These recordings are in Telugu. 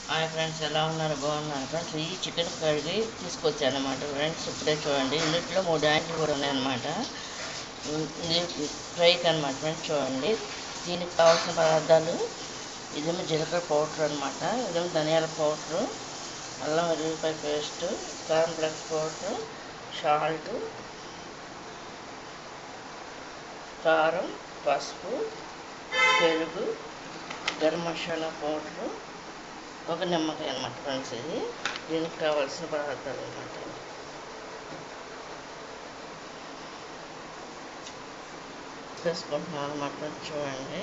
హాయ్ ఫ్రెండ్స్, ఎలా ఉన్నారు? బాగున్నారు ఫ్రెండ్స్. ఈ చికెన్ కర్రీ తీసుకొచ్చాను అనమాట ఫ్రెండ్స్. ఇప్పుడే చూడండి, ఇందులో 3 యాంట్లు కూడా ఉన్నాయన్నమాట. ఇది ఫ్రైకి అనమాట ఫ్రెండ్స్. చూడండి, దీనికి కావాల్సిన పదార్థాలు: ఇదేమో జీలకర్ర పౌడర్ అనమాట, ఇదేమో ధనియాల పౌడరు, అల్లం వెల్లుల్లిపాయ పేస్టు, కార్న్ఫ్లెక్స్ పౌడరు, సాల్ట్, కారం, పసుపు, పెరుగు, గరం మసాలా పౌడరు, ఒక నిమ్మకాయ అనమాట ఫ్రెండ్స్. ఇది దీనికి కావాల్సిన పదార్థాలు అనమాట. వేసుకుంటున్నాను అనమాట. చూడండి,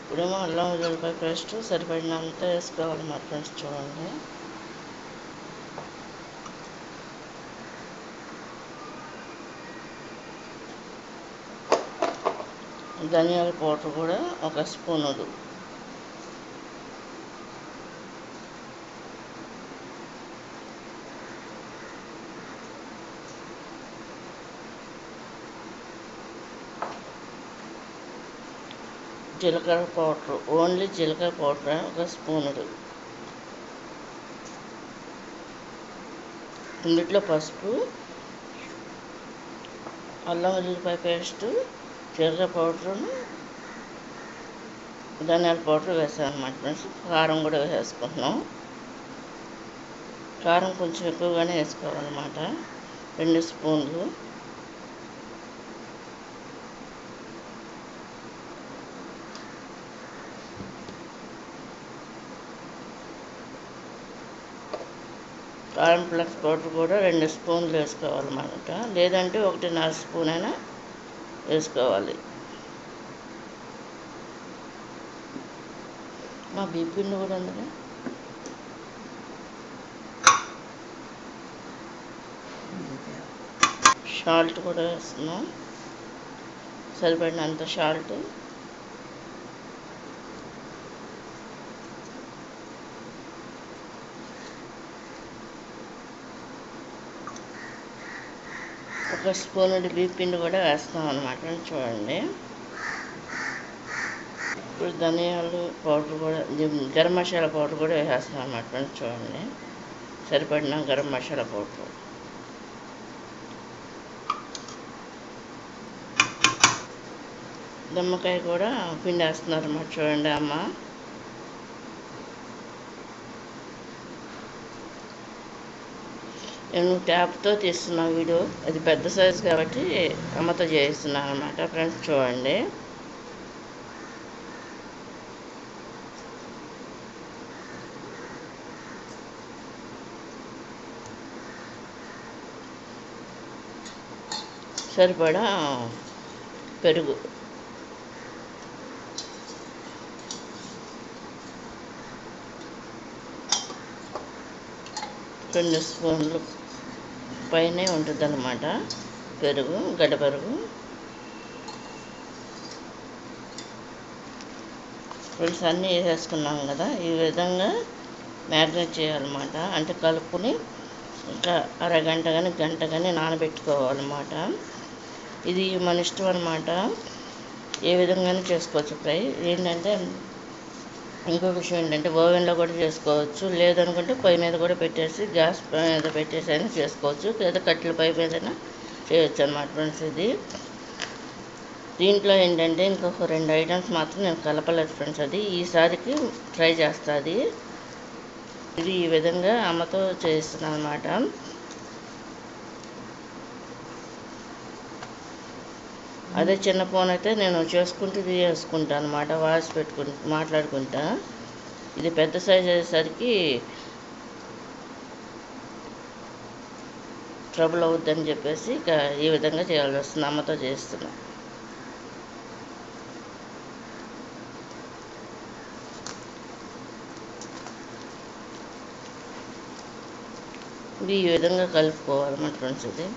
ఇప్పుడేమో అల్లం వెల్లుల్లిపాయ పేస్ట్ సరిపడినంత వేసుకోవాలన్నమాట ఫ్రెండ్స్. చూడండి, ధనియాల పౌడర్ కూడా 1 స్పూను, జీలకర్ర పౌడర్, ఓన్లీ జీలకర్ర పౌడర్ 1 స్పూను, ఇందులో పసుపు, అల్లం వెల్లుల్లిపాయ పేస్టు, జీలకర్ర పౌడరు, ధనియాల పౌడర్ వేసాను అనమాట ఫ్రెండ్స్. కారం కూడా వేసుకుంటున్నాం. కారం కొంచెం ఎక్కువగానే వేసుకోవాలన్నమాట, 2 స్పూన్లు. కార్న్ఫ్లెక్స్ పౌడర్ కూడా 2 స్పూన్లు వేసుకోవాలన్నమాట, లేదంటే 1.5 స్పూన్ అయినా వేసుకోవాలి. మా బియ్యపిండి కూడా అందులో సాల్ట్ కూడా వేస్తున్నాం, సరిపడినంత సాల్ట్. ఒక స్పూన్ బియ్యపిండి కూడా వేస్తాం అనమాట. చూడండి, ఇప్పుడు ధనియాలు పౌడర్ కూడా, గరం మసాలా పౌడర్ కూడా వేసేస్తాం అనమాట. చూడండి, సరిపడిన గరం మసాలా పౌడర్. నిమ్మకాయ కూడా పిండి వేస్తున్నారు అన్నమాట. చూడండి అమ్మ, నేను ట్యాప్తో తీస్తున్నా వీడియో, అది పెద్ద సైజు కాబట్టి అమ్మతో చేస్తున్నాను అనమాట ఫ్రెండ్స్. చూడండి, సరిపడా పెరుగు, రెండు స్పూన్లు పైనే ఉంటుంది అన్నమాట పెరుగు, గడ్డ పెరుగు. ఫ్రెండ్స్, అన్నీ వేసేసుకున్నాం కదా, ఈ విధంగా మ్యారినేట్ చేయాలన్నమాట. అంటే కలుపుకొని ఇంకా అరగంట కానీ గంట కానీ నానబెట్టుకోవాలన్నమాట. ఇది మన ఇష్టం అన్నమాట, ఏ విధంగానే చేసుకోవచ్చు ఫ్రై. ఏంటంటే ఇంకో విషయం ఏంటంటే ఓవెన్లో కూడా చేసుకోవచ్చు, లేదనుకుంటే పొయ్యి మీద కూడా పెట్టేసి, గ్యాస్ మీద పెట్టేసి అయినా చేసుకోవచ్చు, లేదా కట్టెల పొయ్యి మీదైనా చేయొచ్చు అన్నమాట ఫ్రెండ్స్. ఇది దీంట్లో ఏంటంటే ఇంకొక 2 ఐటమ్స్ మాత్రం నేను కలపలేదు ఫ్రెండ్స్. అది ఈసారికి ట్రై చేస్తుంది. ఇది ఈ విధంగా అమ్మతో చేస్తున్నాను అన్నమాట. అదే చిన్న ఫోన్ అయితే నేను చేసుకుంటూ చేసుకుంటాను అన్నమాట, వాయిస్ మాట్లాడుకుంటా. ఇది పెద్ద సైజ్ అయ్యేసరికి ట్రబుల్ అవుద్దని చెప్పేసి ఇక ఈ విధంగా చేయాల్సి వస్తుంది, అమ్మతో చేస్తున్నా. ఇది ఈ విధంగా కలుపుకోవాలన్నమాట ఫ్రెండ్స్. ఇది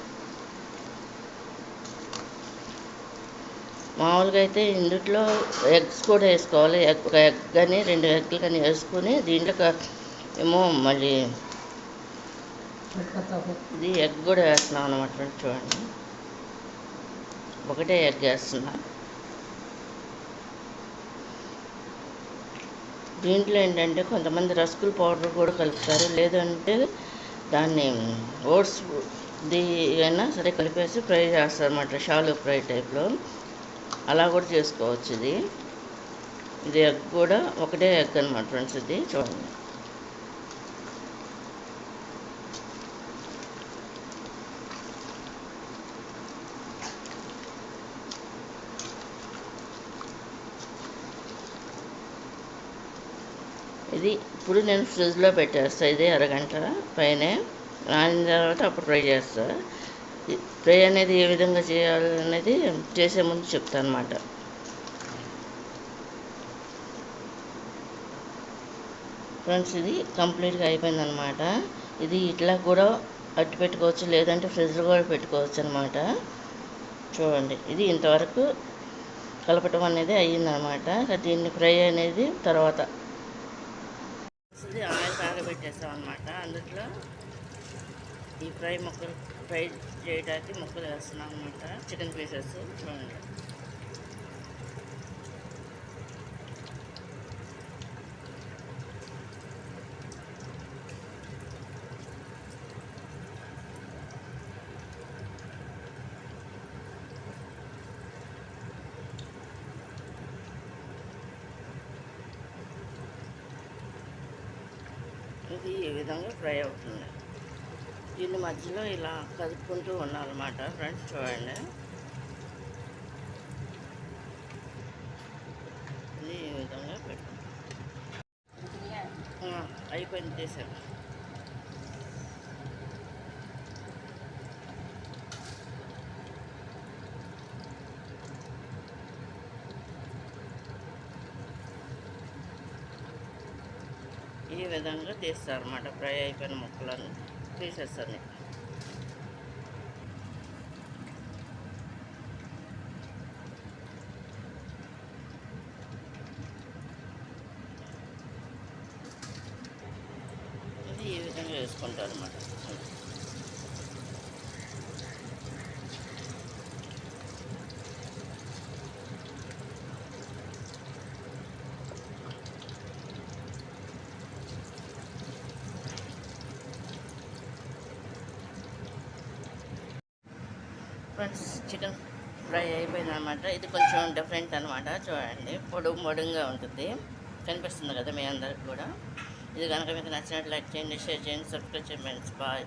మామూలుగా అయితే ఇందులో ఎగ్స్ కూడా వేసుకోవాలి. ఒక ఎగ్ కానీ 2 ఎగ్లు కానీ వేసుకొని దీంట్లో ఏమో మళ్ళీ ఇది ఎగ్ కూడా వేస్తున్నాం అనమాట ఫ్రెండ్స్. చూడండి, ఒకటే ఎగ్ వేస్తున్నా. దీంట్లో ఏంటంటే కొంతమంది రస్కుల్ పౌడర్ కూడా కలుపుతారు, లేదంటే దాన్ని ఓట్స్ ది అయినా సరే కలిపేసి ఫ్రై చేస్తారు అన్నమాట, షాలో ఫ్రై టైప్లో. అలా కూడా చేసుకోవచ్చు. ఇది ఎగ్ కూడా ఒకటే ఎగ్ అనమాట ఫ్రెండ్స్. ఇది చూడండి, ఇది ఇప్పుడు నేను ఫ్రిడ్జ్లో పెట్టేస్తాను. ఇది అరగంట పైనే నానిన తర్వాత అప్పుడు ఫ్రై చేస్తాను. ఫ్రై అనేది ఏ విధంగా చేయాలనేది చేసే ముందు చెప్తాను అన్నమాట. ఫ్రెండ్స్, ఇది కంప్లీట్గా అయిపోయిందనమాట. ఇది ఇట్లా కూడా అట్టు పెట్టుకోవచ్చు, లేదంటే ఫ్రిడ్జ్లో కూడా పెట్టుకోవచ్చు అనమాట. చూడండి, ఇది ఇంతవరకు కలపటం అనేది అయ్యిందనమాట. దీన్ని ఫ్రై అనేది తర్వాత ఇది ఆయిల్ కాగబెట్టేస్తాం అనమాట. అందులో ఈ ఫ్రై చేయడానికి ముక్కలు వేస్తున్నాం అనమాట, చికెన్ పీసెస్. చూడండి, ఇది ఈ విధంగా ఫ్రై అవుతుంది. దీని మధ్యలో ఇలా కదుపుకుంటూ ఉండాలన్నమాట ఫ్రెండ్స్. చూడండి, ఇది ఈ విధంగా పెట్టు. అయిపోయింది, తీసాను. ఈ విధంగా తీస్తారన్నమాట ఫ్రై అయిపోయిన ముక్కలను తీసేస్తాను. ఇది ఈ విధంగా వేసుకుంటారు అన్నమాట. ఫ్రెండ్స్, చికెన్ ఫ్రై అయిపోయింది అనమాట. ఇది కొంచెం డిఫరెంట్ అనమాట. చూడండి, పొడుగుగా ఉంటుంది, కనిపిస్తుంది కదా మీ అందరికి కూడా. ఇది కనుక మీకు నచ్చినట్లు లైక్ చేయండి, షేర్ చేయండి, సబ్స్క్రైబ్ చేయండి. బాయ్.